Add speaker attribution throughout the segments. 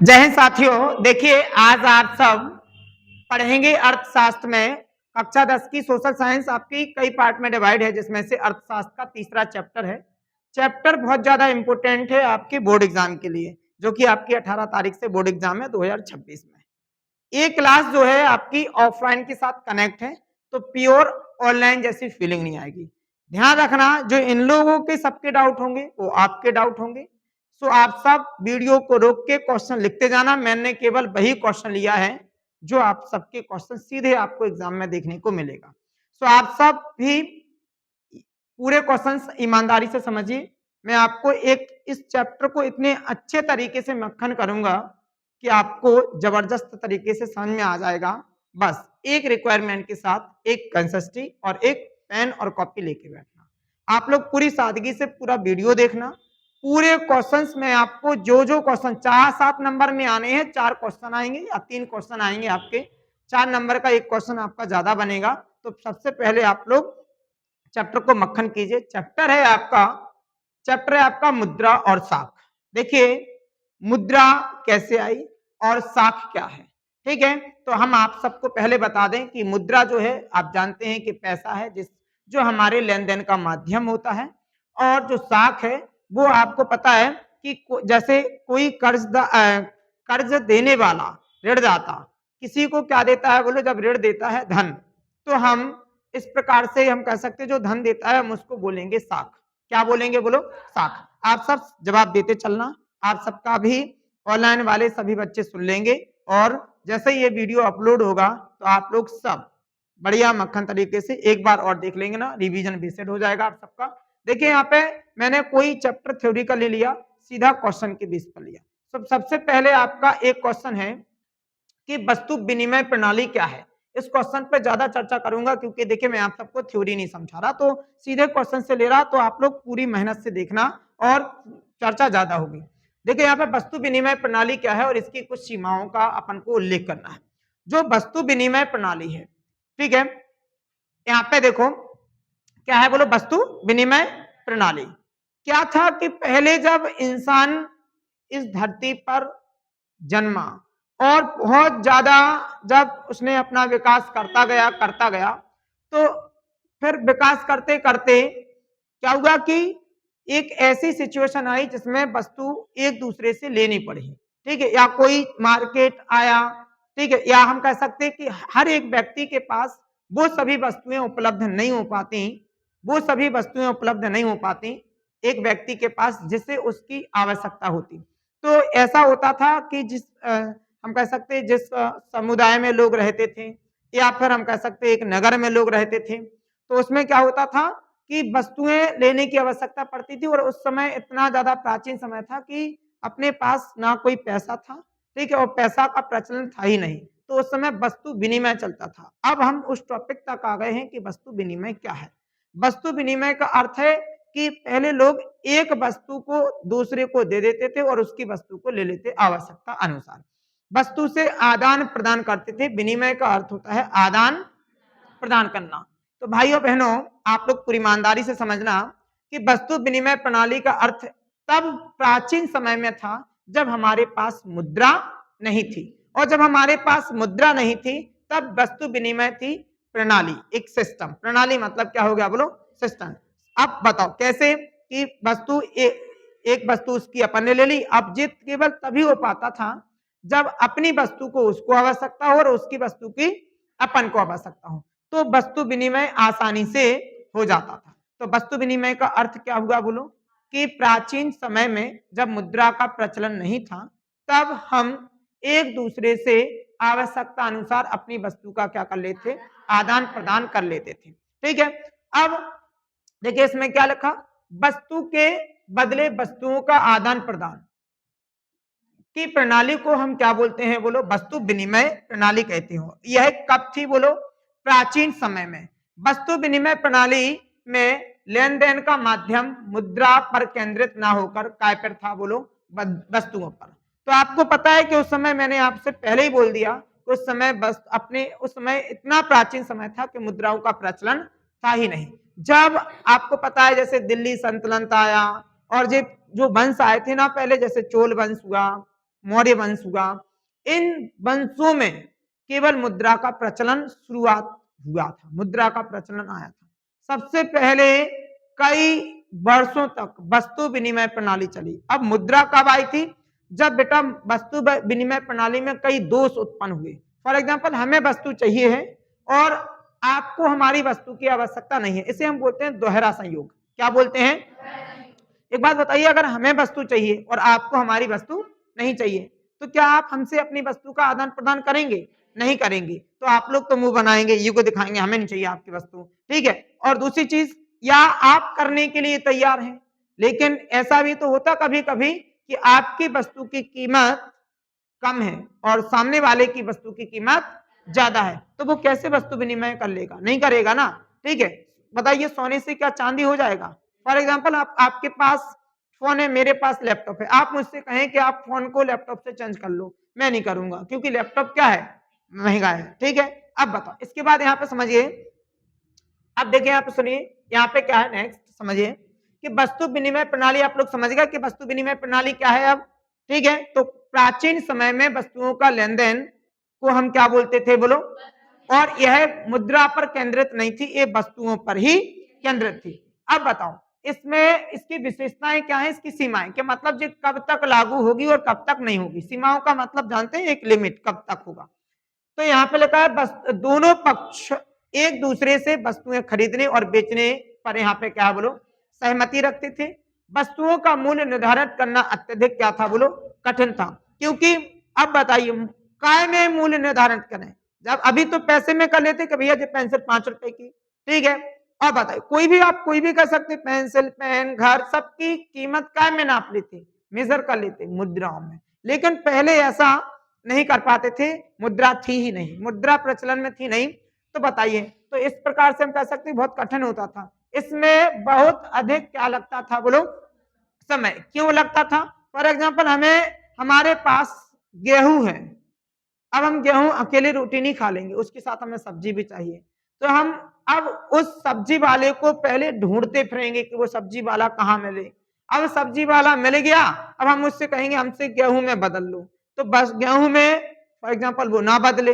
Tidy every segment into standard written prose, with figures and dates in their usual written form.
Speaker 1: जय हिंद साथियों। देखिए, आज आप सब पढ़ेंगे अर्थशास्त्र में कक्षा 10 की सोशल साइंस आपकी कई पार्ट में डिवाइड है, जिसमें से अर्थशास्त्र का तीसरा चैप्टर है। चैप्टर बहुत ज्यादा इंपोर्टेंट है आपके बोर्ड एग्जाम के लिए, जो कि आपकी 18 तारीख से बोर्ड एग्जाम है 2026 में। ये क्लास जो है आपकी ऑफलाइन के साथ कनेक्ट है, तो प्योर ऑनलाइन जैसी फीलिंग नहीं आएगी। ध्यान रखना, जो इन लोगों के सबके डाउट होंगे वो आपके डाउट होंगे। सो आप सब वीडियो को रोक के क्वेश्चन लिखते जाना। मैंने केवल वही क्वेश्चन लिया है जो आप सबके क्वेश्चन सीधे आपको एग्जाम में देखने को मिलेगा। सो आप सब भी पूरे क्वेश्चंस ईमानदारी से समझिए। मैं आपको एक इस चैप्टर को इतने अच्छे तरीके से मक्खन करूंगा कि आपको जबरदस्त तरीके से समझ में आ जाएगा। बस एक रिक्वायरमेंट के साथ एक कंसिस्टेंसी और एक पेन और कॉपी लेके बैठना। आप लोग पूरी सादगी से पूरा वीडियो देखना। पूरे क्वेश्चंस में आपको जो जो क्वेश्चन 4-7 नंबर में आने हैं, 4 क्वेश्चन आएंगे या 3 क्वेश्चन आएंगे आपके, 4 नंबर का एक क्वेश्चन आपका ज्यादा बनेगा। तो सबसे पहले आप लोग चैप्टर को मक्खन कीजिए। चैप्टर है आपका मुद्रा और साख। देखिए, मुद्रा कैसे आई और साख क्या है, ठीक है। तो हम आप सबको पहले बता दें कि मुद्रा जो है आप जानते हैं कि पैसा है जो हमारे लेन देन का माध्यम होता है। और जो साख है वो आपको पता है कि जैसे कोई कर्ज देने वाला ऋणदाता किसी को क्या देता है बोलो, जब ऋण देता है धन, तो हम इस प्रकार से हम कह सकते हैं जो धन देता है हम उसको बोलेंगे साख। क्या बोलेंगे बोलो? साख। आप सब जवाब देते चलना। आप सबका भी ऑनलाइन वाले सभी बच्चे सुन लेंगे, और जैसे ही ये वीडियो अपलोड होगा तो आप लोग सब बढ़िया मक्खन तरीके से एक बार और देख लेंगे ना, रिवीजन बेस्ड हो जाएगा आप सबका। देखिए, यहाँ पे मैंने कोई चैप्टर थ्योरी का ले लिया, सीधा क्वेश्चन के बेस पर लिया। तो सबसे पहले आपका एक क्वेश्चन है कि वस्तु विनिमय प्रणाली क्या है। इस क्वेश्चन पे ज्यादा चर्चा करूंगा क्योंकि देखिए मैं आप सबको थ्योरी नहीं समझा रहा, तो सीधे क्वेश्चन से ले रहा, तो आप लोग पूरी मेहनत से देखना और चर्चा ज्यादा होगी। देखिए, यहाँ पे वस्तु विनिमय प्रणाली क्या है और इसकी कुछ सीमाओं का अपन को उल्लेख करना है। जो वस्तु विनिमय प्रणाली है, ठीक है, यहाँ पे देखो क्या है बोलो, वस्तु विनिमय प्रणाली क्या था कि पहले जब इंसान इस धरती पर जन्मा और बहुत ज्यादा जब उसने अपना विकास करता गया, तो फिर विकास करते करते क्या हुआ कि एक ऐसी सिचुएशन आई जिसमें वस्तु एक दूसरे से लेनी पड़ी, ठीक है, या कोई मार्केट आया, ठीक है, या हम कह सकते हैं कि हर एक व्यक्ति के पास वो सभी वस्तुएं उपलब्ध नहीं हो पाती, एक व्यक्ति के पास जिससे उसकी आवश्यकता होती। तो ऐसा होता था कि हम कह सकते हैं जिस समुदाय में लोग रहते थे, या फिर हम कह सकते हैं एक नगर में लोग रहते थे, तो उसमें क्या होता था कि वस्तुएं लेने की आवश्यकता पड़ती थी। और उस समय इतना ज्यादा प्राचीन समय था कि अपने पास ना कोई पैसा था, ठीक है, और पैसा का प्रचलन था ही नहीं, तो उस समय वस्तु विनिमय चलता था। अब हम उस टॉपिक तक आ गए हैं कि वस्तु विनिमय क्या है। वस्तु विनिमय का अर्थ है कि पहले लोग एक वस्तु को दूसरे को दे देते थे और उसकी वस्तु को ले लेते आवश्यकता अनुसार। वस्तु से आदान प्रदान करते थे। विनिमय का अर्थ होता है आदान प्रदान करना। तो भाइयों बहनों, आप लोग पूरी ईमानदारी से समझना कि वस्तु विनिमय प्रणाली का अर्थ तब प्राचीन समय में था जब हमारे पास मुद्रा नहीं थी, और जब हमारे पास मुद्रा नहीं थी तब वस्तु विनिमय थी प्रणाली, एक सिस्टम। प्रणाली मतलब क्या हो गया बोलो? सिस्टम। अब बताओ कैसे कि वस्तु एक वस्तु उसकी अपन ने ले ली। अब जित केवल तभी हो पाता था जब अपनी वस्तु को उसको आवश्यकता हो और उसकी वस्तु की अपन को आवश्यकता हो, तो वस्तु विनिमय आसानी से हो जाता था। तो वस्तु विनिमय का अर्थ क्या हुआ बोलो कि प्राचीन समय में जब मुद्रा का प्रचलन नहीं था, तब हम एक दूसरे से आवश्यकता अनुसार अपनी वस्तु का क्या कर लेते थे? आदान प्रदान कर लेते थे, ठीक है। अब देखिए इसमें क्या लिखा, वस्तु के बदले वस्तुओं का आदान प्रदान की प्रणाली को हम क्या बोलते हैं बोलो? वस्तु विनिमय प्रणाली कहते हो। यह कब थी बोलो? प्राचीन समय में। वस्तु विनिमय प्रणाली में लेन देन का माध्यम मुद्रा पर केंद्रित ना होकर काय पर था बोलो? वस्तुओं पर। तो आपको पता है कि उस समय मैंने आपसे पहले ही बोल दिया, उस समय इतना प्राचीन समय था कि मुद्राओं का प्रचलन था ही नहीं। जब आपको पता है जैसे दिल्ली सल्तनत आया और जो वंश आए थे ना पहले, जैसे चोल वंश हुआ, मौर्य वंश हुआ, इन वंशों में केवल मुद्रा का प्रचलन शुरुआत हुआ था, मुद्रा का प्रचलन आया था। सबसे पहले कई वर्षों तक वस्तु विनिमय प्रणाली चली। अब मुद्रा कब आई थी? जब बेटा वस्तु विनिमय प्रणाली में कई दोष उत्पन्न हुए। फॉर एग्जाम्पल, हमें वस्तु चाहिए है और आपको हमारी वस्तु की आवश्यकता नहीं है, इसे हम बोलते हैं दोहरा संयोग। क्या बोलते हैं? एक बात बताइए, अगर हमें वस्तु चाहिए और आपको हमारी वस्तु नहीं चाहिए, तो क्या आप हमसे अपनी वस्तु का आदान प्रदान करेंगे? नहीं करेंगे। तो आप लोग तो मुंह बनाएंगे, ईगो दिखाएंगे, हमें नहीं चाहिए आपकी वस्तु, ठीक है। और दूसरी चीज, या आप करने के लिए तैयार हैं, लेकिन ऐसा भी तो होता कभी कभी कि आपकी वस्तु की कीमत कम है और सामने वाले की वस्तु की कीमत ज्यादा है, तो वो कैसे वस्तु विनिमय कर लेगा? नहीं करेगा ना, ठीक है। बताइए, सोने से क्या चांदी हो जाएगा? फॉर एग्जाम्पल, आपके पास फोन है, मेरे पास लैपटॉप है, आप मुझसे कहें कि आप फोन को लैपटॉप से चेंज कर लो, मैं नहीं करूंगा, क्योंकि लैपटॉप क्या है? महंगा है, ठीक है। अब बताओ, इसके बाद यहाँ पे समझिए, अब देखिए यहाँ पे सुनिए, यहाँ पे क्या है नेक्स्ट, समझिए कि वस्तु विनिमय प्रणाली, आप लोग समझ गए कि वस्तु विनिमय प्रणाली क्या है अब, ठीक है। तो प्राचीन समय में वस्तुओं का लेन देन को हम क्या बोलते थे, बोलो? और यह मुद्रा पर केंद्रित नहीं थी, ये वस्तुओं पर ही केंद्रित थी। अब बताओ, इसमें इसकी विशेषताएं क्या है, इसकी सीमाएं, कि मतलब ये कब तक लागू होगी और कब तक नहीं होगी। सीमाओं का मतलब जानते हैं, एक लिमिट कब तक होगा। तो यहाँ पे लिखा है बस दोनों पक्ष एक दूसरे से वस्तुएं खरीदने और बेचने पर यहाँ पे क्या बोलो, सहमति रखते थे। वस्तुओं का मूल्य निर्धारित करना अत्यधिक क्या था, बोलो? कठिन था। क्योंकि अब बताइए, काय में मूल्य निर्धारित करें? जब अभी तो पैसे में कर लेते कि भैया ये पेंसिल 5 रुपए की, ठीक है। अब बताइए, कोई भी आप कोई भी कर सकते, पेंसिल, पेन, घर, सबकी कीमत काय में नाप लेते, मेजर कर लेते मुद्राओं में। लेकिन पहले ऐसा नहीं कर पाते थे, मुद्रा थी ही नहीं, मुद्रा प्रचलन में थी नहीं। तो बताइए, तो इस प्रकार से हम कह सकते हैं बहुत कठिन होता था। इसमें बहुत अधिक क्या लगता था, बोलो? समय। क्यों लगता था? फॉर एग्जाम्पल, हमें हमारे पास गेहूं है, अब हम गेहूं अकेले रोटी नहीं खा लेंगे, उसके साथ हमें सब्जी भी चाहिए। तो हम अब उस सब्जी वाले को पहले ढूंढते फिरेंगे कि वो सब्जी वाला कहाँ मिले। अब सब्जी वाला मिल गया, अब हम उससे कहेंगे हमसे गेहूं में बदल लो, तो बस गेहूं में फॉर एग्जाम्पल वो ना बदले,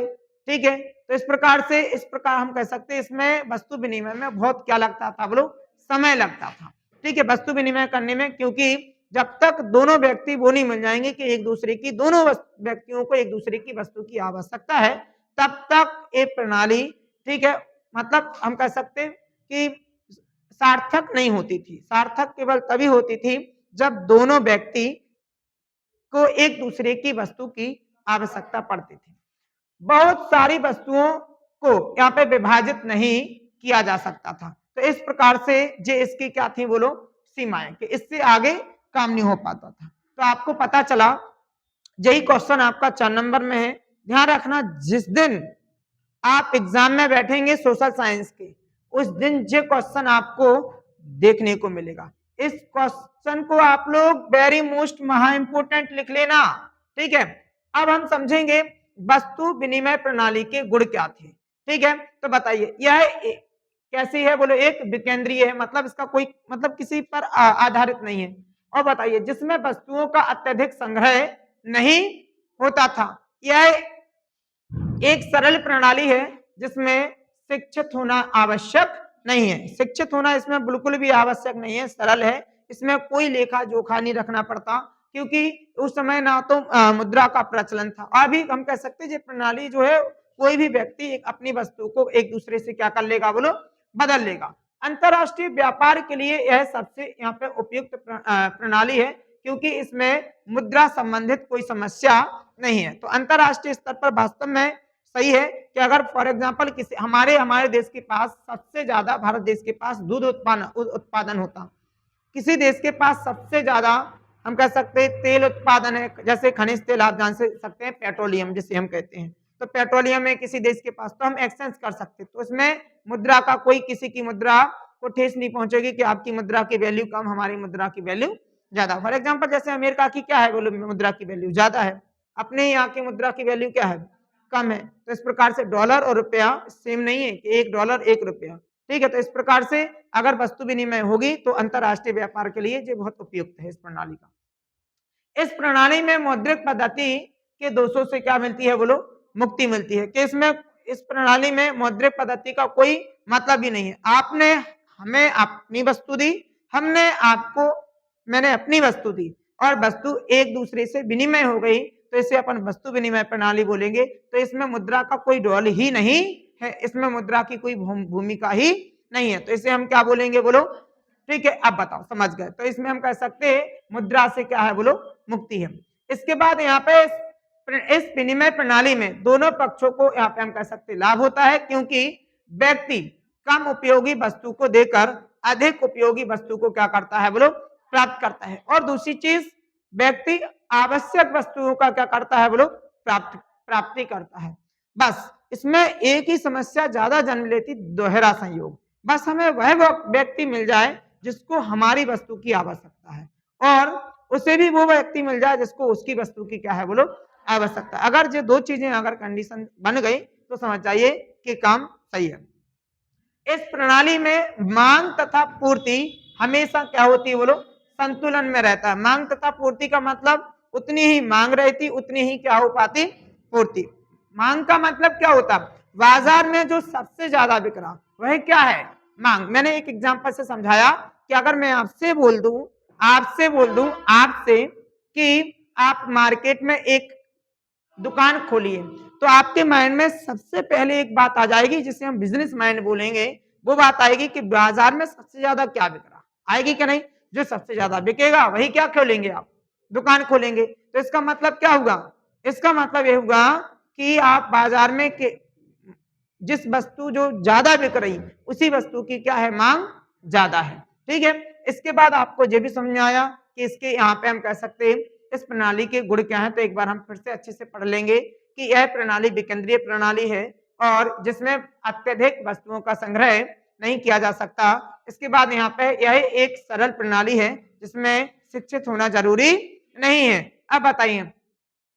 Speaker 1: ठीक है। तो इस प्रकार हम कह सकते हैं, इसमें वस्तु विनिमय में बहुत क्या लगता था, बोलो? समय लगता था, ठीक है, वस्तु विनिमय करने में। क्योंकि जब तक दोनों व्यक्ति वो नहीं मिल जाएंगे कि एक दूसरे की, दोनों व्यक्तियों को एक दूसरे की वस्तु की आवश्यकता है, तब तक एक प्रणाली, ठीक है, मतलब हम कह सकते हैं कि सार्थक नहीं होती थी। सार्थक केवल तभी होती थी जब दोनों व्यक्ति को एक दूसरे की वस्तु की आवश्यकता पड़ती थी। बहुत सारी वस्तुओं को यहाँ पे विभाजित नहीं किया जा सकता था। तो इस प्रकार से जे इसकी क्या थी, बोलो? सीमाएं, कि इससे आगे काम नहीं हो पाता था। तो आपको पता चला, यही क्वेश्चन आपका 4 नंबर में है। ध्यान रखना, जिस दिन आप एग्जाम में बैठेंगे सोशल साइंस के, उस दिन ये क्वेश्चन आपको देखने को मिलेगा। इस क्वेश्चन को आप लोग वेरी मोस्ट महा इंपोर्टेंट लिख लेना, ठीक है। अब हम समझेंगे वस्तु विनिमय प्रणाली के गुण क्या थे, ठीक है। तो बताइए, यह कैसी है, बोलो? एक विकेंद्रीय है, मतलब इसका कोई मतलब किसी पर आधारित नहीं है। और बताइए, जिसमें वस्तुओं का अत्यधिक संग्रह नहीं होता था। यह एक सरल प्रणाली है जिसमें शिक्षित होना आवश्यक नहीं है। शिक्षित होना इसमें बिल्कुल भी आवश्यक नहीं है, सरल है। इसमें कोई लेखा जोखा नहीं रखना पड़ता, क्योंकि उस समय ना तो मुद्रा का प्रचलन था। अभी हम कह सकते हैं ये प्रणाली जो है, कोई भी व्यक्ति अपनी वस्तु को एक दूसरे से क्या कर लेगा, बोलो? बदल लेगा। अंतरराष्ट्रीय व्यापार के लिए यह सबसे यहाँ पे उपयुक्त प्रणाली है, क्योंकि इसमें मुद्रा संबंधित कोई समस्या नहीं है। तो अंतरराष्ट्रीय स्तर पर वास्तव में सही है कि अगर फॉर एग्जांपल किसी हमारे देश के पास सबसे ज्यादा, भारत देश के पास दूध उत्पादन होता, किसी देश के पास सबसे ज्यादा हम कह सकते हैं तेल उत्पादन है, जैसे खनिज तेल आप जान सकते हैं, पेट्रोलियम जिसे हम कहते हैं। तो पेट्रोलियम है किसी देश के पास, तो हम एक्सचेंज कर सकते हैं। तो इसमें मुद्रा का कोई किसी की मुद्रा को ठेस नहीं पहुंचेगी कि आपकी मुद्रा की वैल्यू कम, हमारी मुद्रा की वैल्यू ज्यादा। फॉर एग्जाम्पल, जैसे अमेरिका की क्या है, बोलो? मुद्रा की वैल्यू ज्यादा है, अपने यहाँ की मुद्रा की वैल्यू क्या है, कम है। तो इस प्रकार से डॉलर और रुपया सेम नहीं है कि $1 $1, ठीक है। तो इस प्रकार से अगर वस्तु विनिमय होगी तो अंतरराष्ट्रीय व्यापार के लिए ये बहुत उपयुक्त है इस प्रणाली का। इस प्रणाली में मौद्रिक पद्धति के दोषों से क्या मिलती है बोलो, मुक्ति मिलती है। कि इसमें इस प्रणाली में मौद्रिक पद्धति का कोई मतलब ही नहीं है। आपने हमें अपनी वस्तु दी, हमने आपको, मैंने अपनी वस्तु दी और वस्तु एक दूसरे से विनिमय हो गई, तो इसे अपन वस्तु विनिमय प्रणाली बोलेंगे। तो इसमें मुद्रा का कोई रोल ही नहीं है, इसमें मुद्रा की कोई भूमिका ही नहीं है, तो इसे हम क्या बोलेंगे बोलो, ठीक है। अब बताओ, समझ गए? तो इसमें हम कह सकते हैं मुद्रा से क्या है बोलो, मुक्ति है। इसके बाद यहाँ पे इस विनिमय प्रणाली में दोनों पक्षों को यहाँ पे हम कह सकते लाभ होता है, क्योंकि व्यक्ति कम उपयोगी वस्तु को देकर अधिक उपयोगी वस्तु को क्या करता है बोलो, प्राप्त करता है। और दूसरी चीज, व्यक्ति आवश्यक वस्तुओं का क्या करता है बोलो, प्राप्ति करता है। बस इसमें एक ही समस्या ज्यादा जन्म लेती, दोहरा संयोग। बस हमें वह व्यक्ति मिल जाए जिसको हमारी वस्तु की आवश्यकता है, और उसे भी वो व्यक्ति मिल जाए जिसको उसकी वस्तु की क्या है बोलो, आवश्यकता। अगर ये दो चीजें अगर कंडीशन बन गई तो समझ जाइए कि काम सही है। इस प्रणाली में मांग तथा पूर्ति हमेशा क्या होती है बोलो, संतुलन में रहता है। मांग तथा पूर्ति का मतलब उतनी ही मांग रहती, उतनी ही क्या हो पाती, पूर्ति। मांग का मतलब क्या होता, बाजार में जो सबसे ज्यादा बिक रहा वह क्या है, मांग। मैंने एक एग्जांपल से समझाया कि अगर मैं आपसे बोल दूं आपसे कि आप मार्केट में एक दुकान खोलिए, तो आपके माइंड में सबसे पहले एक बात आ जाएगी जिसे हम बिजनेस माइंड बोलेंगे। वो बात आएगी कि बाजार में सबसे ज्यादा क्या बिक रहा, आएगी क्या नहीं? जो सबसे ज्यादा बिकेगा वही क्या खोलेंगे, आप दुकान खोलेंगे। तो इसका मतलब क्या होगा, इसका मतलब ये होगा कि आप बाजार में के जिस वस्तु जो ज्यादा बिक रही उसी वस्तु की क्या है, मांग ज्यादा है, ठीक है। इसके बाद आपको ये भी समझ में आया कि इसके यहाँ पे हम कह सकते हैं इस प्रणाली के गुण क्या है। तो एक बार हम फिर से अच्छे से पढ़ लेंगे कि यह प्रणाली विकेंद्रीय प्रणाली है और जिसमें अत्यधिक वस्तुओं का संग्रह नहीं किया जा सकता। इसके बाद यहाँ पे यह एक सरल प्रणाली है जिसमें शिक्षित होना जरूरी नहीं है। अब बताइए,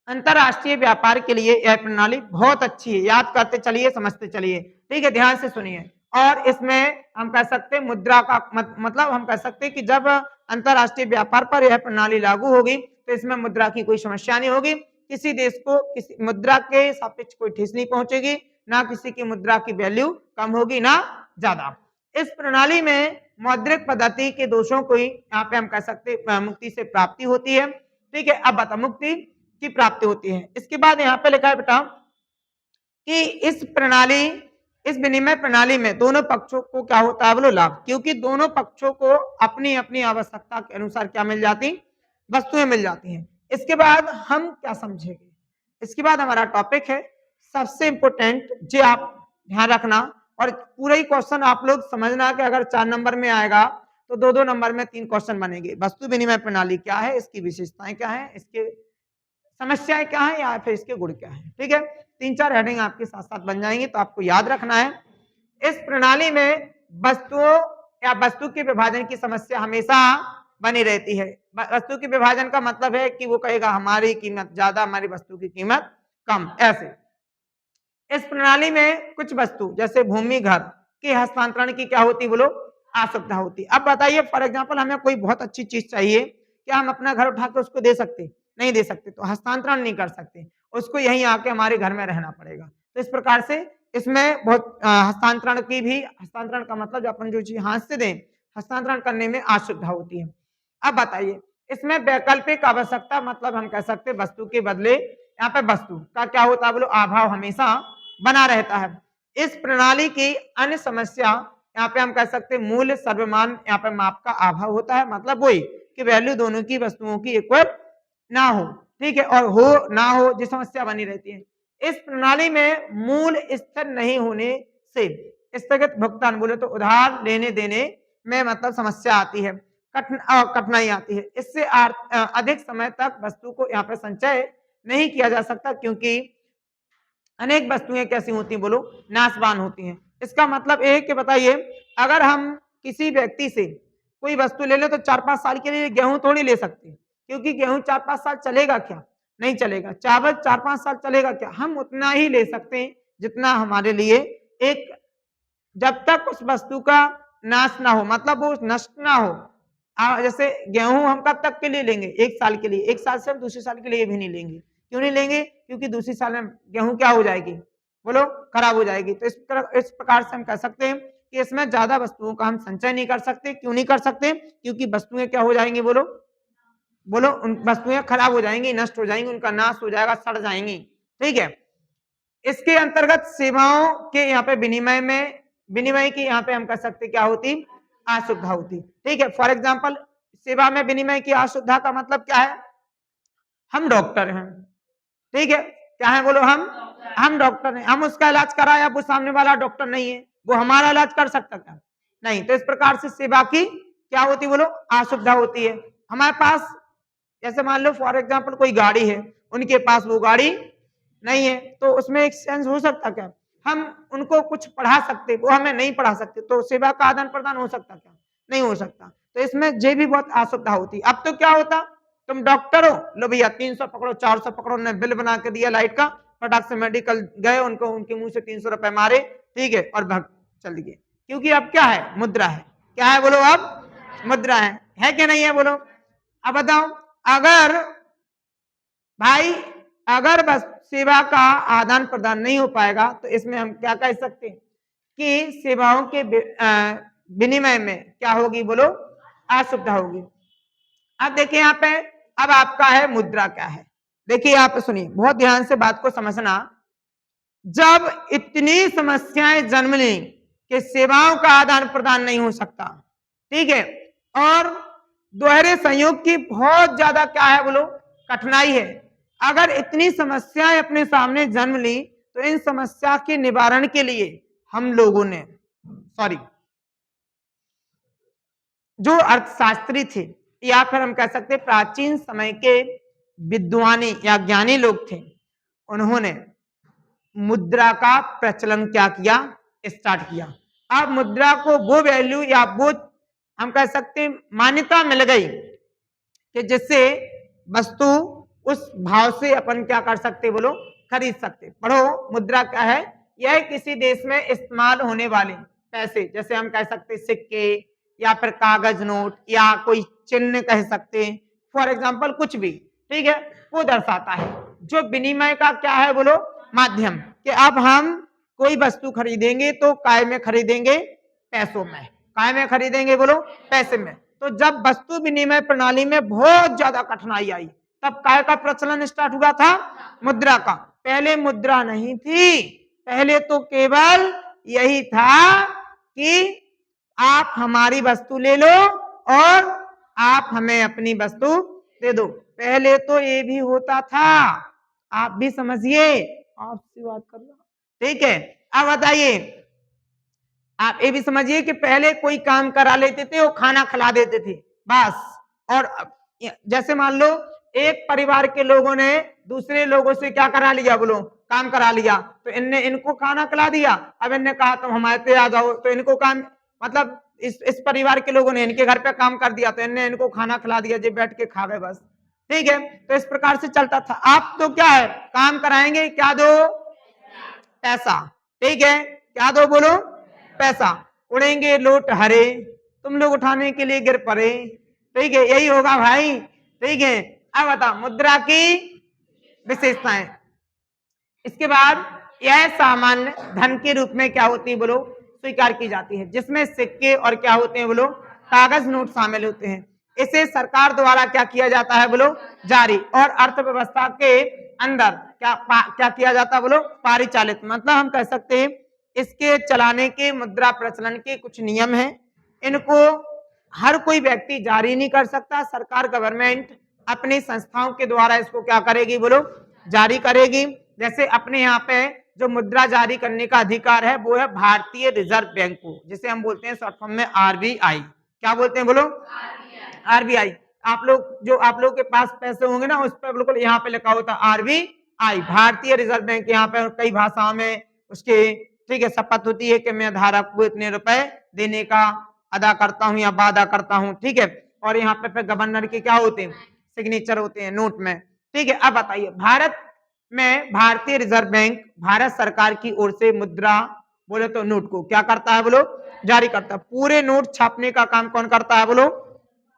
Speaker 1: अंतरराष्ट्रीय व्यापार के लिए यह प्रणाली बहुत अच्छी है। याद करते चलिए, समझते चलिए, ठीक है, ध्यान से सुनिए। और इसमें हम कह सकते हैं मुद्रा का मतलब हम कह सकते हैं कि जब अंतरराष्ट्रीय व्यापार पर यह प्रणाली लागू होगी तो इसमें मुद्रा की कोई समस्या नहीं होगी। किसी देश को किसी मुद्रा के सापेक्ष कोई ठेस नहीं पहुंचेगी, ना किसी की मुद्रा की वैल्यू कम होगी ना ज्यादा। इस प्रणाली में मौद्रिक पद्धति के दोषों को यहाँ पे हम कह सकते मुक्ति से प्राप्ति होती है, ठीक है। अब बता, मुक्ति की प्राप्ति होती है। इसके बाद यहाँ पे लिखा है बेटा कि इस विनिमय प्रणाली में दोनों पक्षों को क्या होता है बोलो, लाभ, क्योंकि दोनों पक्षों को अपनी अपनी आवश्यकता के अनुसार क्या मिल जाती, वस्तुएं मिल जाती हैं। इसके बाद हम क्या समझेंगे, इसके बाद हमारा टॉपिक है सबसे इंपोर्टेंट, जो आप ध्यान रखना और पूरा ही क्वेश्चन आप लोग समझना कि अगर 4 नंबर में आएगा तो 2-2 नंबर में 3 क्वेश्चन बनेंगे। वस्तु विनिमय प्रणाली क्या है, इसकी विशेषताएं क्या है, इसके समस्याएं क्या है या फिर इसके गुण क्या है, ठीक है। 3-4 हेडिंग आपके साथ साथ बन जाएंगी। तो आपको याद रखना है इस प्रणाली में वस्तुओं या वस्तु के विभाजन की समस्या हमेशा बनी रहती है। वस्तु के विभाजन का मतलब है कि वो कहेगा हमारी कीमत ज्यादा, हमारी वस्तु की कीमत कम। ऐसे इस प्रणाली में कुछ वस्तु जैसे भूमि, घर के हस्तांतरण की क्या होती बोलो, असुविधा होती। अब बताइए, फॉर एग्जाम्पल हमें कोई बहुत अच्छी चीज चाहिए, क्या हम अपना घर उठा के उसको दे सकते? नहीं दे सकते, तो हस्तांतरण नहीं कर सकते, उसको यहीं आके हमारे घर में रहना पड़ेगा। तो इस प्रकार से इसमें बहुत हस्तांतरण का मतलब अपन जो चीज हाथ से दें, हस्तांतरण करने में असुविधा होती है। अब बताइए, इसमें वैकल्पिक आवश्यकता मतलब हम कह सकते वस्तु के बदले यहाँ पे वस्तु का क्या होता है बोलो, अभाव हमेशा बना रहता है। इस प्रणाली की अन्य समस्या यहाँ पे हम कह सकते मूल्य सर्वमान यहाँ पे माप का अभाव होता है। मतलब वही कि वैल्यू दोनों की वस्तुओं की इक्वल ना हो, ठीक है, और हो ना हो जो समस्या बनी रहती है। इस प्रणाली में मूल स्थिर नहीं होने से स्थगित भुगतान बोले तो उधार लेने देने में मतलब समस्या आती है, कठिनाई आती है। इससे अधिक समय तक वस्तु को यहाँ पे संचय नहीं किया जा सकता, क्योंकि अनेक वस्तुएं कैसी होती हैं बोलो, नाशवान होती हैं। इसका मतलब एक कि बताइए, अगर हम किसी व्यक्ति से कोई वस्तु ले ले तो 4-5 साल के लिए गेहूं थोड़ी ले सकते, क्योंकि गेहूं 4-5 साल चलेगा क्या, नहीं चलेगा। चावल 4-5 साल चलेगा क्या, हम उतना ही ले सकते हैं जितना हमारे लिए एक, जब तक उस वस्तु का नाश ना हो, मतलब वो नष्ट ना हो, जैसे गेहूं हम कब तक के लिए लेंगे? 1 साल के लिए। 1 साल से हम दूसरे साल के लिए भी नहीं लेंगे। क्यों नहीं लेंगे? क्योंकि दूसरी साल में गेहूं क्या हो जाएगी? बोलो, खराब हो जाएगी। तो इस प्रकार से हम कह सकते हैं कि इसमें ज्यादा वस्तुओं का हम संचय नहीं कर सकते। क्यों नहीं कर सकते? क्योंकि वस्तुएं क्या हो जाएंगी? बोलो बोलो, उन वस्तुएं खराब हो जाएंगी, नष्ट हो जाएंगी, उनका नाश हो जाएगा, सड़ जाएंगी। ठीक है। इसके अंतर्गत सेवाओं के यहाँ पे विनिमय की यहाँ पे हम कह सकते क्या होती? असुविधा होती। ठीक है। फॉर एग्जाम्पल, सेवा में विनिमय की असुविधा का मतलब क्या है? हम डॉक्टर हैं, ठीक है, क्या है? बोलो, हम डॉक्टर हैं, हम उसका इलाज कराए, अब वो सामने वाला डॉक्टर नहीं है, वो हमारा इलाज कर सकता क्या? नहीं। तो इस प्रकार से सेवा की क्या होती? बोलो, असुविधा होती है। हमारे पास जैसे मान लो फॉर एग्जाम्पल कोई गाड़ी है, उनके पास वो गाड़ी नहीं है, तो उसमें एक्सचेंज हो सकता क्या? हम उनको कुछ पढ़ा सकते, वो हमें नहीं पढ़ा सकते, तो सेवा का आदान प्रदान हो सकता क्या? नहीं हो सकता। तो इसमें ये भी बहुत असुविधा होती। अब तो क्या होता, तुम डॉक्टर हो, लो भैया 300 पकड़ो, 400 पकड़ो, ने बिल बना के दिया लाइट का, फटाक से मेडिकल गए, उनको उनके मुंह से 300 रुपए मारे, ठीक है, और भाग चल दिए। क्योंकि अब क्या है? मुद्रा है। क्या है? बोलो, अब मुद्रा है क्या नहीं है? बोलो। अब बताओ, अगर भाई अगर बस सेवा का आदान प्रदान नहीं हो पाएगा, तो इसमें हम क्या कह सकते हैं कि सेवाओं के विनिमय में क्या होगी? बोलो, असुविधा होगी। अब देखिए यहाँ पे, अब आपका है मुद्रा क्या है। देखिए आप सुनिए, बहुत ध्यान से बात को समझना। जब इतनी समस्याएं जन्म लें कि सेवाओं का आदान प्रदान नहीं हो सकता, ठीक है, और दोहरे संयोग की बहुत ज्यादा क्या है? बोलो, कठिनाई है। अगर इतनी समस्याएं अपने सामने जन्म ली, तो इन समस्या के निवारण के लिए हम लोगों ने जो अर्थशास्त्री थे, या फिर हम कह सकते प्राचीन समय के विद्वानी या ज्ञानी लोग थे, उन्होंने मुद्रा का प्रचलन क्या किया? स्टार्ट किया। अब मुद्रा को वो वैल्यू या वो हम कह सकते मान्यता मिल गई कि जिससे वस्तु उस भाव से अपन क्या कर सकते? बोलो, खरीद सकते। पढ़ो, मुद्रा क्या है? यह किसी देश में इस्तेमाल होने वाले पैसे, जैसे हम कह सकते सिक्के या फिर कागज नोट या कोई चिन्ह कह सकते, फॉर एग्जाम्पल कुछ भी, ठीक है, वो दर्शाता है जो विनिमय का क्या है? बोलो, माध्यम। कि अब हम कोई वस्तु खरीदेंगे तो काय में खरीदेंगे? पैसों में। काय में खरीदेंगे? बोलो, पैसे में। तो जब वस्तु विनिमय प्रणाली में बहुत ज्यादा कठिनाई आई, तब काय का प्रचलन स्टार्ट हुआ था? मुद्रा का। पहले मुद्रा नहीं थी, पहले तो केवल यही था कि आप हमारी वस्तु ले लो और आप हमें अपनी वस्तु दे दो। पहले तो ये भी होता था, आप भी समझिए, आपसे बात कर रहा, ठीक है। अब बताइए, आप ये भी समझिए कि पहले कोई काम करा लेते थे, वो खाना खिला देते थे बस। और जैसे मान लो एक परिवार के लोगों ने दूसरे लोगों से क्या करा लिया? बोलो, काम करा लिया, तो इनको खाना खिला दिया। अब इनने कहा तुम हमारे पे आ जाओ, तो इनको काम, मतलब इस परिवार के लोगों ने इनके घर पे काम कर दिया, तो इनने इनको खाना खिला दिया, जो बैठ के खा गए बस, ठीक है। तो इस प्रकार से चलता था। आप तो क्या है? काम कराएंगे, क्या दो? पैसा, ठीक है, क्या दो? बोलो, पैसा। उड़ेंगे लोट हरे, तुम लोग उठाने के लिए गिर पड़े, ठीक है, यही होगा भाई, ठीक है। अब बता मुद्रा की विशेषताएं। इसके बाद यह सामान्य धन के रूप में क्या होती है? बोलो, स्वीकार की जाती है, जिसमें सिक्के और क्या होते हैं? बोलो, कागज नोट शामिल होते हैं। इसे सरकार द्वारा क्या किया जाता है? बोलो, जारी, और अर्थव्यवस्था के अंदर क्या किया जाता है? बोलो, परिचालित। मतलब हम कह सकते हैं इसके चलाने के, मुद्रा प्रचलन के कुछ नियम हैं। इनको हर कोई व्यक्ति जारी नहीं कर सकता, सरकार, गवर्नमेंट अपनी संस्थाओं के द्वारा इसको क्या करेगी? बोलो, जारी करेगी। जैसे अपने यहाँ पे जो मुद्रा जारी करने का अधिकार है वो है भारतीय रिजर्व बैंक को, जिसे हम बोलते हैं शॉर्ट फॉर्म में आरबीआई। क्या बोलते हैं? बोलो, आरबीआई। आप लोग के पास पैसे होंगे ना, उस पर बिल्कुल यहाँ पे लिखा होता है आरबीआई, भारतीय रिजर्व बैंक। यहाँ पे कई भाषाओं में उसके, ठीक है, शपथ होती है कि मैं धारक को इतने रुपए देने का अदा करता हूँ या वादा करता हूँ, ठीक है। और यहाँ पे फिर गवर्नर के क्या होते हैं? सिग्नेचर होते हैं नोट में, ठीक है। अब बताइए, भारत में भारतीय रिजर्व बैंक भारत सरकार की ओर से मुद्रा, बोले तो नोट को क्या करता है? बोलो, जारी करता है। पूरे नोट छापने का काम कौन करता है? बोलो,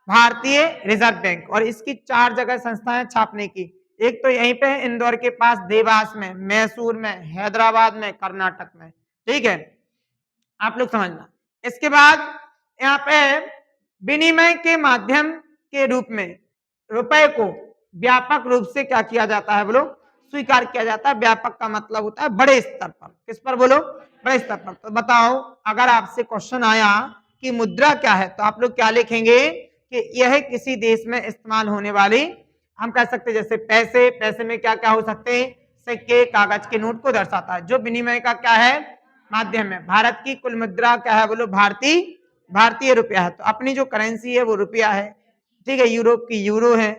Speaker 1: भारतीय रिजर्व बैंक। और इसकी 4 जगह संस्थाएं छापने की, एक तो यहीं पे है इंदौर के पास, देवास में, मैसूर में, हैदराबाद में, कर्नाटक में। ठीक है, आप लोग समझना। इसके बाद यहाँ पे विनिमय के माध्यम के रूप में रुपए को व्यापक रूप से क्या किया जाता है, बोलो, स्वीकार किया जाता है। व्यापक का मतलब होता है बड़े स्तर पर। किस पर बोलो, बड़े स्तर पर। तो बताओ, अगर आपसे क्वेश्चन आया कि मुद्रा क्या है, तो आप लोग क्या लिखेंगे कि यह किसी देश में इस्तेमाल होने वाली, हम कह सकते हैं जैसे पैसे, पैसे में क्या क्या हो सकते हैं, सिक्के, कागज के नोट को दर्शाता है। जो विनिमय का क्या है, माध्यम है। भारत की कुल मुद्रा क्या है, बोलो, भारतीय रुपया है। तो अपनी जो करेंसी है वो रुपया है। ठीक है, यूरोप की यूरो है,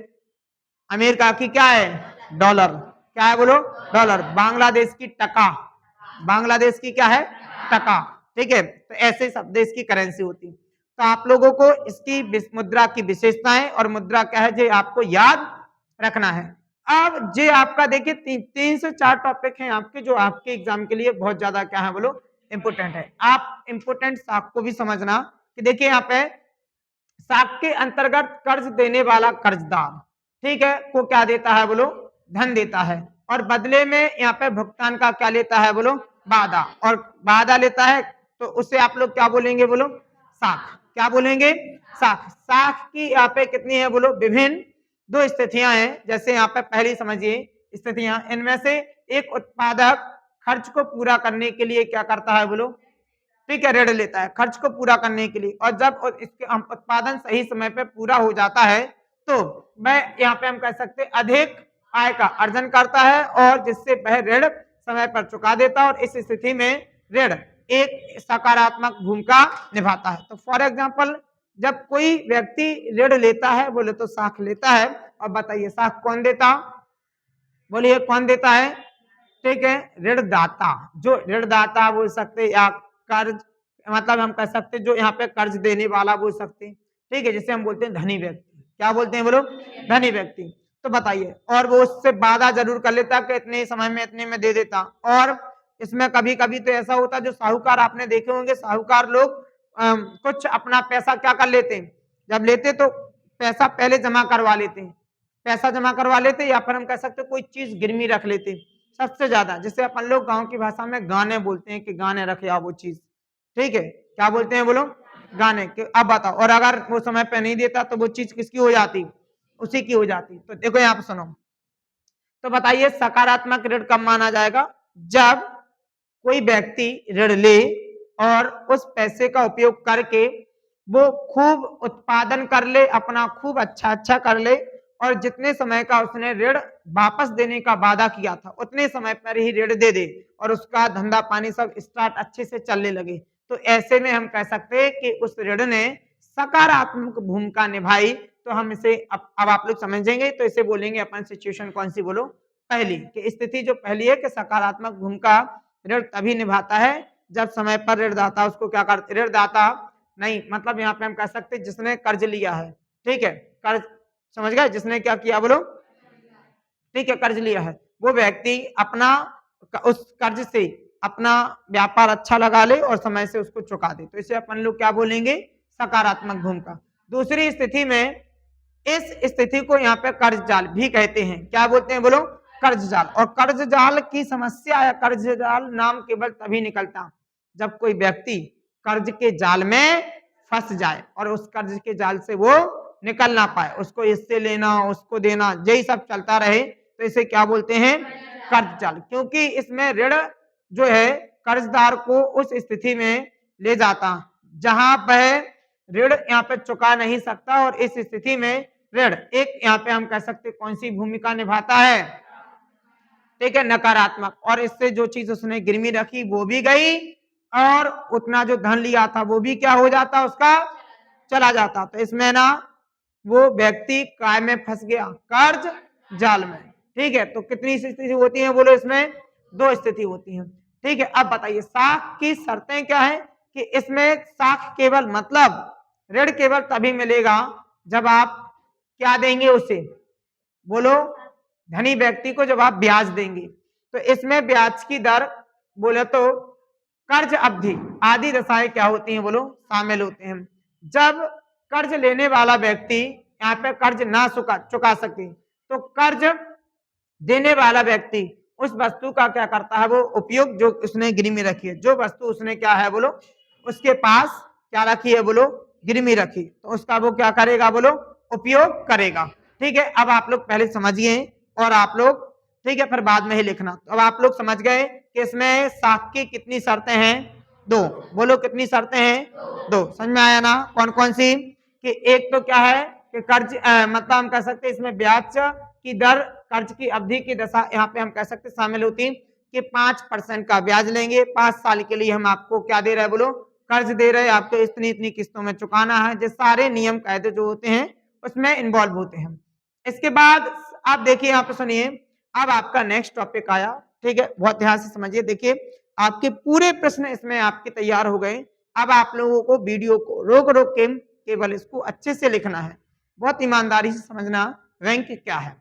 Speaker 1: अमेरिका की क्या है, डॉलर। क्या है, बोलो, डॉलर। बांग्लादेश की टका, बांग्लादेश की क्या है, टका। ठीक है, तो ऐसे सब देश की करेंसी होती है। तो आप लोगों को इसकी मुद्रा की विशेषताएं और मुद्रा क्या है, जो आपको याद रखना है। अब जे आपका देखिए 3 से 4 टॉपिक हैं आपके, जो आपके एग्जाम के लिए बहुत ज्यादा क्या है, बोलो, इंपोर्टेंट है। आप इंपोर्टेंट साख को भी समझना कि देखिए यहाँ पे साख के अंतर्गत कर्ज देने वाला कर्जदार, ठीक है, को क्या देता है, बोलो, धन देता है। और बदले में यहाँ पे भुगतान का क्या लेता है, बोलो, वादा। और वादा लेता है तो उससे आप लोग क्या बोलेंगे, बोलो, साख। क्या बोलेंगे, साख। साख की यहाँ पे कितनी है, बोलो, विभिन्न 2 स्थितियां हैं। जैसे यहाँ पे पहली समझिए स्थितियां, इनमें से एक उत्पादक खर्च को पूरा करने के लिए क्या करता है, बोलो, ठीक है, ऋण लेता है खर्च को पूरा करने के लिए। और जब इसके उत्पादन सही समय पे पूरा हो जाता है तो मैं यहाँ पे हम कह सकते हैं अधिक आय का अर्जन करता है, और जिससे वह ऋण समय पर चुका देता है। और इस स्थिति में ऋण एक सकारात्मक भूमिका निभाता है। तो फॉर एग्जाम्पल, जब कोई व्यक्ति ऋण लेता है, बोले तो साख लेता है। और बताइए साख कौन देता, बोलिए कौन देता है, ठीक है, ऋणदाता। जो ऋणदाता बोल सकते, या कर्ज, मतलब हम कह सकते जो यहाँ पे कर्ज देने वाला बोल सकते, ठीक है, जिसे हम बोलते हैं धनी व्यक्ति। क्या बोलते हैं, बोलो, धनी व्यक्ति। तो बताइए, और वो उससे वादा जरूर कर लेता कि इतने समय में इतने में दे देता। और इसमें कभी कभी तो ऐसा होता, जो साहूकार आपने देखे होंगे, साहूकार लोग कुछ अपना पैसा क्या कर लेते हैं, जब लेते तो पैसा पहले जमा करवा लेते हैं, पैसा जमा करवा लेते, या फिर हम कह सकते कोई चीज गिरवी रख लेते। सबसे ज्यादा जिसे अपन लोग गांव की भाषा में गाने बोलते हैं कि गाने रखे आप वो चीज, ठीक है, क्या बोलते हैं, बोलो, गाने के। अब बताओ, और अगर वो समय पे नहीं देता तो वो चीज किसकी हो जाती, उसी की हो जाती। तो देखो यहाँ पे सुनो, तो बताइए सकारात्मक ऋण कब माना जाएगा, जब कोई व्यक्ति ऋण ले और उस पैसे का उपयोग करके वो खूब उत्पादन कर ले, अपना खूब अच्छा कर ले, और जितने समय का उसने ऋण वापस देने का वादा किया था उतने समय पर ही ऋण दे दे, और उसका धंधा पानी सब स्टार्ट अच्छे से चलने लगे। तो ऐसे में हम कह सकते हैं कि उस ऋण ने सकारात्मक भूमिका निभाई। तो हम इसे अब आप लोग समझेंगे, तो इसे बोलेंगे अपन सिचुएशन कौन सी, बोलो, पहली। कि स्थिति जो पहली है कि सकारात्मक भूमिका ऋण तभी निभाता है जब समय पर ऋणदाता उसको क्या करते, ऋणदाता नहीं, मतलब यहाँ पे हम कह सकते जिसने कर्ज लिया है, ठीक है, कर्ज, समझ गए, जिसने क्या किया, बोलो, ठीक है, कर्ज लिया है, वो व्यक्ति अपना उस कर्ज से अपना व्यापार अच्छा लगा ले और समय से उसको चुका दे। तो इसे अपन लोग क्या बोलेंगे, सकारात्मक भूमिका। दूसरी स्थिति में, इस स्थिति को यहाँ पे कर्ज जाल भी कहते हैं। क्या बोलते हैं, बोलो, कर्ज जाल। और कर्ज जाल की समस्या या कर्ज जाल नाम केवल तभी निकलता जब कोई व्यक्ति कर्ज के जाल में फंस जाए और उस कर्ज के जाल से वो निकल ना पाए, उसको इससे लेना उसको देना यही सब चलता रहे, तो इसे क्या बोलते हैं, कर्ज जाल। क्योंकि इसमें ऋण जो है कर्जदार को उस स्थिति में ले जाता जहां वह ऋण यहाँ पे चुका नहीं सकता, और इस स्थिति में ऋण एक यहाँ पे हम कह सकते कौन सी भूमिका निभाता है, ठीक है, नकारात्मक। और इससे जो चीज उसने गिरवी रखी वो भी गई, और उतना जो धन लिया था वो भी क्या हो जाता, उसका चला जाता। तो इसमें ना वो व्यक्ति काय में फंस गया, कर्ज जाल में। ठीक है, तो कितनी स्थिति होती है, बोलो, इसमें 2 स्थिति होती है। ठीक है, अब बताइए साख की शर्तें क्या है, कि इसमें साख केवल मतलब ऋण केवल तभी मिलेगा जब आप क्या देंगे उसे, बोलो, धनी व्यक्ति को जब आप ब्याज देंगे। तो इसमें ब्याज की दर बोले तो कर्ज अवधि आदि दशाएं क्या होती हैं, बोलो, शामिल होते हैं। जब कर्ज लेने वाला व्यक्ति यहाँ पे कर्ज ना चुका सके तो कर्ज देने वाला व्यक्ति उस वस्तु का क्या करता है, वो उपयोग जो उसने गिरवी रखी है, जो वस्तु उसने क्या है बोलो उसके पास क्या रखी है बोलो गिरवी रखी, तो उसका वो क्या करेगा बोलो उपयोग करेगा। ठीक है, अब आप लोग पहले समझिए और आप लोग ठीक है फिर बाद में ही लिखना। तो अब आप लोग समझ गए कि इसमें साख की कितनी शर्तें हैं, दो। बोलो कितनी शर्तें हैं, दो। समझ में आया ना कौन कौन सी? कि एक तो क्या है कि कर्ज मतलब हम कह सकते हैं इसमें ब्याज की दर, कर्ज की अवधि की दशा यहाँ पे हम कह सकते शामिल होती कि 5% का ब्याज लेंगे, 5 साल के लिए हम आपको क्या दे रहे हैं बोलो कर्ज दे रहे हैं, आपको इतनी इतनी किस्तों में चुकाना है। जो सारे नियम कायदे जो होते हैं उसमें इन्वॉल्व होते हैं। इसके बाद आप देखिए यहाँ पे सुनिए, अब आपका नेक्स्ट टॉपिक आया। ठीक है, बहुत ध्यान से समझिए। देखिए आपके पूरे प्रश्न इसमें आपके तैयार हो गए। अब आप लोगों को वीडियो को रोक रोक के केवल इसको अच्छे से लिखना है, बहुत ईमानदारी से समझना। बैंक क्या है?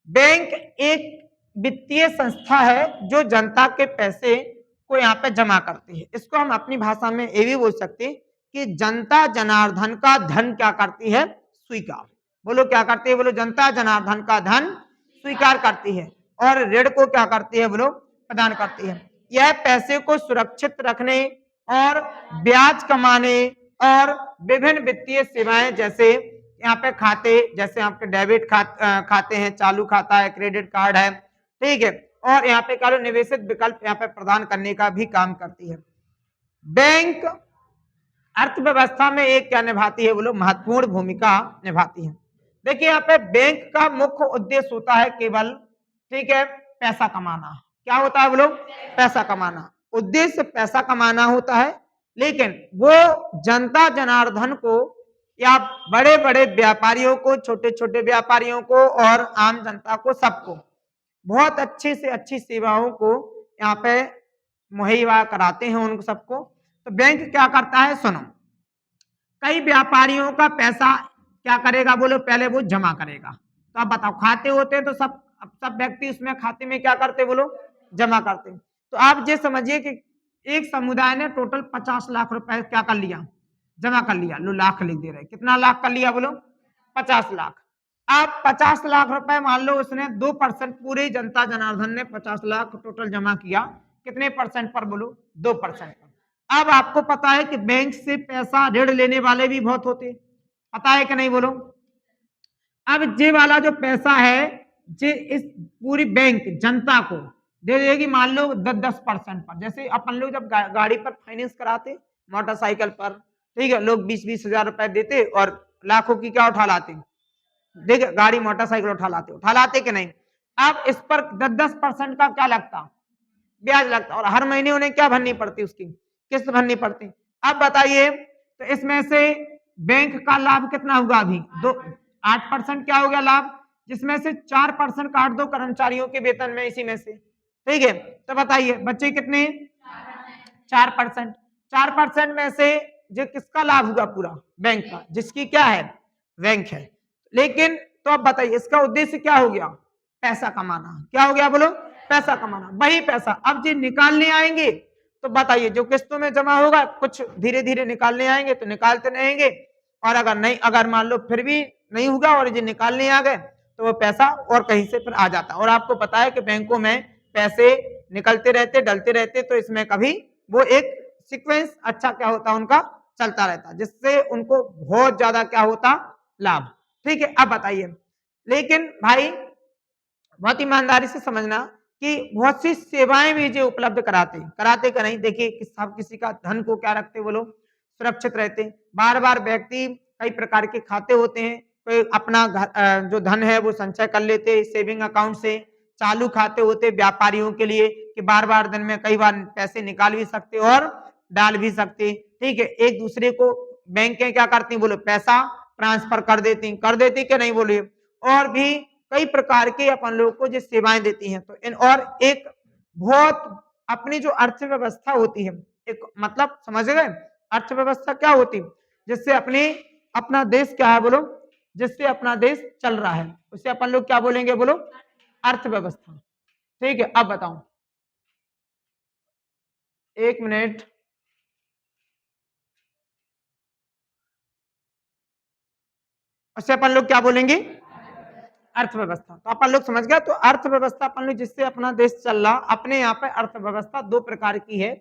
Speaker 1: बैंक एक वित्तीय संस्था है जो जनता के पैसे को यहाँ पे जमा करती है। इसको हम अपनी भाषा में ये भी बोल सकते हैं कि जनता जनार्दन का धन क्या करती है, स्वीकार। बोलो क्या करती है, बोलो जनता जनार्दन का धन स्वीकार करती है और ऋण को क्या करती है बोलो प्रदान करती है। यह पैसे को सुरक्षित रखने और ब्याज कमाने और विभिन्न वित्तीय सेवाएं जैसे यहाँ पे खाते, जैसे आपके डेबिट खाते हैं, चालू खाता है, क्रेडिट कार्ड है, ठीक है, और यहाँ पे क्या निवेशित विकल्प यहाँ पे प्रदान करने का भी काम करती है। बैंक अर्थव्यवस्था में एक क्या निभाती है बोलो महत्वपूर्ण भूमिका निभाती है। देखिए यहाँ पे बैंक का मुख्य उद्देश्य होता है केवल ठीक है पैसा कमाना। क्या होता है बोलो पैसा कमाना, उद्देश्य पैसा कमाना होता है। लेकिन वो जनता जनार्दन को या बड़े बड़े व्यापारियों को, छोटे छोटे व्यापारियों को और आम जनता को, सबको बहुत अच्छी से अच्छी सेवाओं को यहाँ पे मुहैया कराते हैं उनको सबको। तो बैंक क्या करता है सुनो, कई व्यापारियों का पैसा क्या करेगा बोलो पहले वो जमा करेगा। तो आप बताओ खाते होते हैं तो सब व्यक्ति उसमें खाते में क्या करते बोलो जमा करते। तो आप ये समझिए कि एक समुदाय ने टोटल 50 लाख रुपए क्या कर लिया, जमा कर लिया। लो लाख लिख दे रहे, कितना लाख कर लिया बोलो 50 लाख। अब 50 लाख रुपए मान लो उसने 2% पूरे जनता जनार्दन ने 50 लाख टोटल जमा किया, कितने परसेंट पर बोलो 2% पर। अब आपको पता है कि बैंक से पैसा ऋण लेने वाले भी बहुत होते, पता है कि नहीं बोलो। अब जे वाला जो पैसा है जे इस पूरी बैंक जनता को दे देगी मान लो 10% पर। जैसे अपन लोग जब गाड़ी पर फाइनेंस कराते मोटरसाइकिल पर, ठीक है, लोग 20-20 हजार रुपए देते और लाखों की क्या उठा लाते, देख गाड़ी मोटरसाइकिल उठा लाते कि नहीं। अब इस पर 10% का क्या लगता, ब्याज लगता, और हर महीने उन्हें क्या भरनी पड़ती, उसकी किस्त भरनी पड़ती। अब बताइए तो इसमें से बैंक का लाभ कितना हुआ अभी 8% क्या हो गया लाभ, जिसमें से 4% काट दो कर्मचारियों के वेतन में इसी में से, ठीक है। तो बताइए बच्चे कितने 4%। 4% में से जो किसका लाभ हुआ पूरा बैंक का, जिसकी क्या है बैंक है। लेकिन तो अब बताइए इसका उद्देश्य क्या हो गया, पैसा कमाना। क्या हो गया बोलो पैसा कमाना। वही पैसा अब जो निकालने आएंगे तो बताइए जो किस्तों में जमा होगा कुछ धीरे धीरे निकालने आएंगे तो निकालते रहेंगे, और अगर नहीं, अगर मान लो फिर भी नहीं होगा और जो निकालने आ गए तो वो पैसा और कहीं से फिर आ जाता। और आपको पता है कि बैंकों में पैसे निकलते रहते डलते रहते, तो इसमें कभी वो एक सीक्वेंस अच्छा क्या होता उनका चलता रहता, जिससे उनको बहुत ज्यादा क्या होता लाभ। ठीक है, अब बताइए लेकिन भाई बहुत ईमानदारी से समझना कि बहुत सी सेवाएं भी जो उपलब्ध कराते का नहीं। देखिए सब किसी का धन को क्या रखते वो लोग सुरक्षित रहते। बार बार व्यक्ति कई प्रकार के खाते होते हैं, कोई अपना जो धन है वो संचय कर लेते सेविंग अकाउंट से, चालू खाते होते व्यापारियों के लिए कि बार बार दिन में कई बार पैसे निकाल भी सकते और डाल भी सकते। ठीक है, एक दूसरे को बैंकें क्या करती बोलो पैसा ट्रांसफर कर देती कि नहीं बोलिए। और भी कई प्रकार के अपन लोगों को जो सेवाएं देती हैं। तो इन और एक बहुत अपनी जो अर्थव्यवस्था होती है, एक मतलब समझ गए अर्थव्यवस्था क्या होती है, जिससे अपनी अपना देश क्या है बोलो, जिससे अपना देश चल रहा है उसे अपन लोग क्या बोलेंगे बोलो अर्थव्यवस्था। ठीक है, अब बताओ 1 मिनट। उससे अपन लोग क्या बोलेंगे, अर्थव्यवस्था। तो अपन लोग समझ गया। तो अर्थव्यवस्था अपन लोग जिससे अपना देश चल रहा, अपने यहाँ पे अर्थव्यवस्था दो प्रकार की है,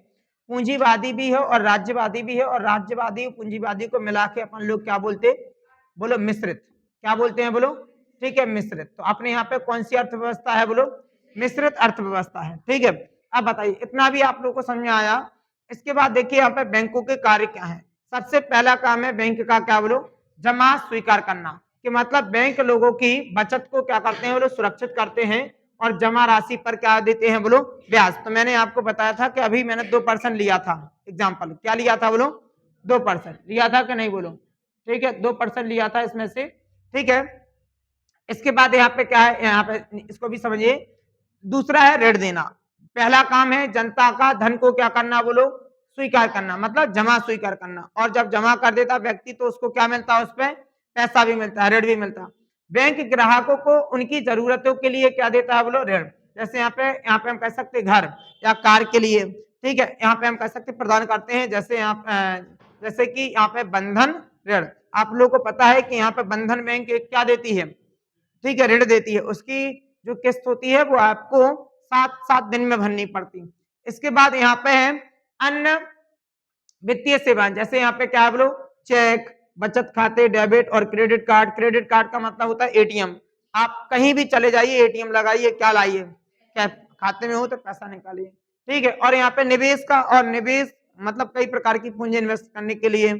Speaker 1: पूंजीवादी भी है और राज्यवादी भी है, और राज्यवादी और पूंजीवादी को मिला के अपन लोग क्या बोलते, बोलो मिश्रित। क्या बोलते हैं बोलो, ठीक है, मिश्रित। तो अपने यहाँ पे कौन सी अर्थव्यवस्था है बोलो, मिश्रित अर्थव्यवस्था है, ठीक है। अब बताइए, इतना भी आप लोगों को समझ में आया। इसके बाद देखिए यहाँ पे बैंकों के कार्य क्या है। सबसे पहला काम है बैंक का, क्या बोलो, जमा स्वीकार करना। कि मतलब बैंक लोगों की बचत को क्या करते हैं बोलो, सुरक्षित करते हैं, और जमा राशि पर क्या देते हैं बोलो, ब्याज। तो मैंने आपको बताया था कि अभी मैंने 2% लिया था, एग्जाम्पल क्या लिया था बोलो, 2% लिया था कि नहीं बोलो, ठीक है, 2% लिया था इसमें से, ठीक है। इसके बाद यहाँ पे क्या है, यहाँ पे इसको भी समझिए। दूसरा है ऋण देना। पहला काम है जनता का धन को क्या करना बोलो, स्वीकार करना, मतलब जमा स्वीकार करना। और जब जमा कर देता व्यक्ति तो उसको क्या मिलता है, उस पर पैसा भी मिलता है, ऋण भी मिलता है। बैंक ग्राहकों को उनकी जरूरतों के लिए क्या देता है बोलो, ऋण। जैसे यहाँ पे हम कह सकते घर या कार के लिए, ठीक है, यहाँ पे हम कह सकते प्रदान करते हैं। जैसे जैसे कि यहाँ पे बंधन ऋण, आप लोगों को पता है कि यहाँ पे बंधन बैंक क्या देती है, ठीक है, ऋण देती है। उसकी जो किस्त होती है वो आपको 7 दिन में भरनी पड़ती है। इसके बाद यहाँ पे है अन्य वित्तीय सेवाएं। जैसे यहाँ पे क्या है बोलो, चेक, बचत खाते, डेबिट और क्रेडिट कार्ड। क्रेडिट कार्ड का मतलब होता है एटीएम। आप कहीं भी चले जाइए, एटीएम लगाइए, क्या लाइए, क्या खाते में हो तो पैसा निकालिए, ठीक है। और यहाँ पे निवेश का, और निवेश मतलब कई प्रकार की पूंजी इन्वेस्ट करने के लिए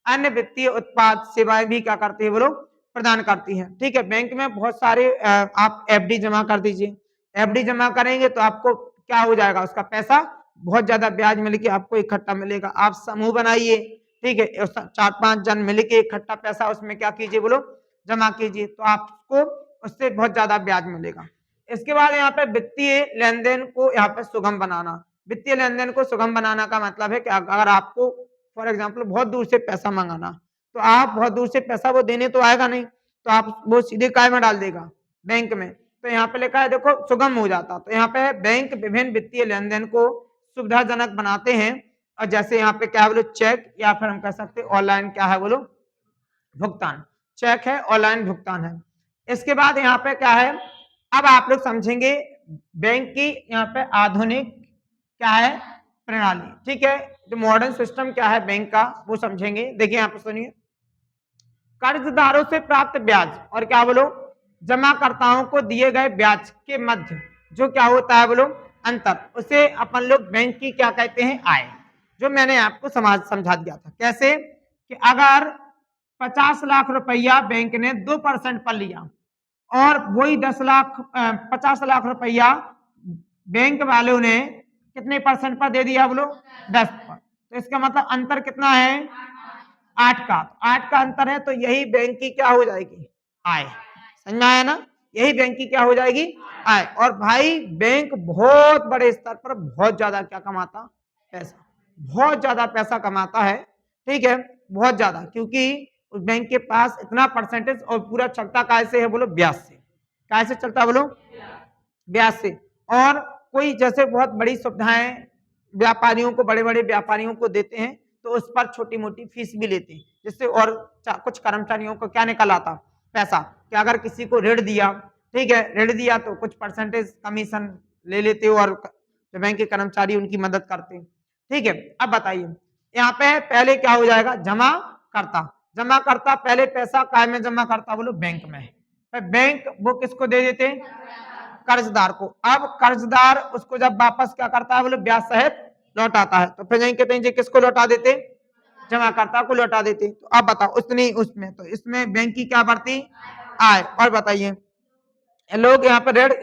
Speaker 1: अन्य वित्तीय उत्पाद सेवाएं भी क्या करते हैं बोलो, प्रदान करती है, ठीक है। बैंक में बहुत सारे आप एफडी जमा कर दीजिए। एफडी जमा करेंगे तो आपको क्या हो जाएगा, उसका पैसा बहुत ज्यादा ब्याज मिलके आपको इकट्ठा मिलेगा। आप समूह बनाइए, ठीक है, 4-5 जन मिलके इकट्ठा पैसा उसमें क्या कीजिए बोलो, जमा कीजिए, तो आपको उससे बहुत ज्यादा ब्याज मिलेगा। इसके बाद यहाँ पे वित्तीय लेन देन को यहाँ पे सुगम बनाना। वित्तीय लेन देन को सुगम बनाना का मतलब है कि अगर आपको फॉर एग्जाम्पल बहुत दूर से पैसा मंगाना, तो आप बहुत दूर से पैसा वो देने तो आएगा नहीं, तो आप वो सीधे काय में डाल देगा, बैंक में। तो यहाँ पे लिखा है देखो, सुगम हो जाता। तो यहाँ पे बैंक विभिन्न वित्तीय लेन देन को सुविधाजनक बनाते हैं। और जैसे यहाँ पे क्या है बोलो, चेक, या फिर हम कह सकते हैं ऑनलाइन क्या है बोलो, भुगतान। चेक है, ऑनलाइन भुगतान है। इसके बाद यहाँ पे क्या है, अब आप लोग समझेंगे बैंक की यहाँ पे आधुनिक क्या है प्रणाली, ठीक है, जो मॉडर्न सिस्टम क्या है बैंक का वो समझेंगे। देखिए यहाँ पे सुनिए, कर्जदारों से प्राप्त ब्याज और क्या बोलो, जमाकर्ताओं को दिए गए ब्याज के मध्य जो क्या होता है बोलो, अंतर, उसे अपन लोग बैंक की क्या कहते हैं, आय। जो मैंने आपको समझा दिया था कैसे, कि अगर 50 लाख रुपया बैंक ने 2% पर लिया, और वही 50 लाख रुपया बैंक वालों ने कितने परसेंट पर दे दिया बोलो, 10 पर। तो इसका मतलब अंतर कितना है, 8 का। 8 का अंतर है, तो यही बैंक की क्या हो जाएगी, आय। समझ में आया ना, यही बैंक की क्या हो जाएगी, आय। और भाई बैंक बहुत बड़े स्तर पर बहुत ज्यादा क्या कमाता, पैसा, बहुत ज्यादा पैसा कमाता है, ठीक है, बहुत ज्यादा, क्योंकि उस बैंक के पास इतना परसेंटेज, और पूरा चलता कैसे है बोलो, ब्याज से। कैसे चलता बोलो, ब्याज से। और कोई जैसे बहुत बड़ी सुविधाएं व्यापारियों को, बड़े बड़े व्यापारियों को देते हैं, तो उस पर छोटी मोटी फीस भी लेते हैं, जिससे और कुछ कर्मचारियों को क्या निकल आता, पैसा। कि अगर किसी को ऋण दिया, ठीक है, ऋण दिया तो कुछ परसेंटेज कमीशन ले लेते हो, और जो बैंक के कर्मचारी उनकी मदद करते हैं, ठीक है। अब बताइए यहाँ पे पहले क्या हो जाएगा, जमा करता। जमा करता पहले पैसा काय में जमा करता बोलो, बैंक में। बैंक वो किसको दे देते, कर्जदार को। अब कर्जदार उसको जब वापस क्या करता है बोलो, ब्याज सहित लौटाता है। तो फिर यही कहते हैं जी किसको लौटा देते, जमाकर्ता को लौटा देते। तो अब बताओ उतनी उसमें, तो इसमें बैंक की क्या बढ़ती, आय। और बताइए लोग यहाँ पर ऋण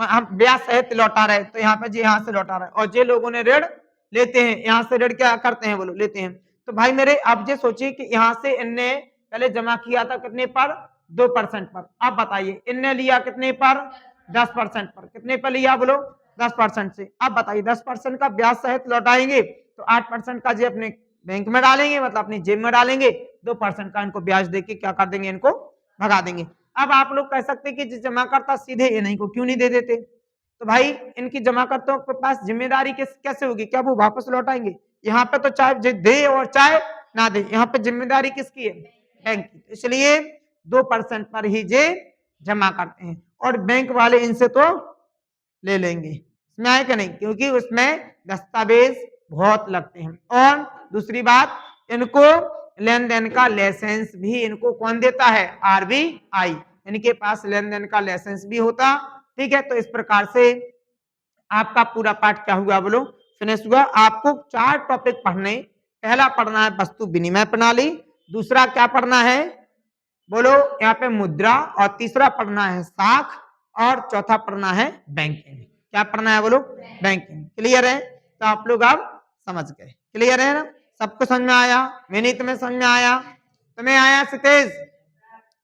Speaker 1: हम ब्याज सहित लौटा रहे, तो यहाँ पे जी यहाँ से लौटा रहे, और जो लोगों ने ऋण लेते हैं यहाँ से ऋण क्या करते हैं बोलो, लेते हैं। तो भाई मेरे आप ये सोचिए कि यहाँ से इनने पहले जमा किया था कितने पर, 2% पर। अब बताइए इनने लिया कितने पर, 10% पर। कितने पर लिया बोलो, 10% से। अब बताइए 10% का ब्याज सहित लौटाएंगे, तो 8% का जी अपने बैंक में डालेंगे, मतलब अपनी जेब में डालेंगे, 2% का इनको ब्याज देके क्या कर देंगे, इनको भगा देंगे। अब आप लोग कह सकते हैं कि जमाकर्ता सीधे इन्हीं को क्यों नहीं दे देते, तो भाई इनकी जमाकर्ताओं के पास जिम्मेदारी कैसे होगी, क्या वो वापस लौटाएंगे। यहाँ पे तो चाहे दे और चाहे ना दे, यहाँ पे जिम्मेदारी किसकी है, बैंक की। इसलिए 2% पर ही जे जमा करते हैं, और बैंक वाले इनसे तो ले लेंगे, इसमें आए कि नहीं, क्योंकि उसमें दस्तावेज बहुत लगते हैं। और दूसरी बात, इनको लेन देन का लाइसेंस भी इनको कौन देता है, आरबीआई, इनके पास लेन देन का लाइसेंस भी होता। ठीक है, तो इस प्रकार से आपका पूरा पाठ क्या हुआ बोलो, फिनिश हुआ। आपको 4 टॉपिक पढ़ने, पहला पढ़ना है वस्तु विनिमय प्रणाली, दूसरा क्या पढ़ना है बोलो यहाँ पे मुद्रा, और तीसरा पढ़ना है साख, और चौथा पढ़ना है बैंकिंग। क्या पढ़ना है बोलो, बैंकिंग। क्लियर है, तो आप लोग अब समझ गए, क्लियर है ना, सबको समझ में आया, विनीत में समझ में आया, तुम्हें आया सितेश,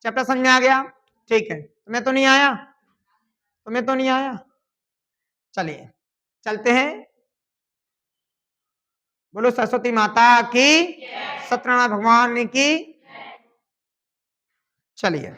Speaker 1: चैप्टर समझ में आ गया, ठीक है, तुम्हें तो नहीं आया, तुम्हें तो नहीं आया, चलिए चलते हैं, बोलो सरस्वती माता की, सत्यनारायण भगवान की, चलिए।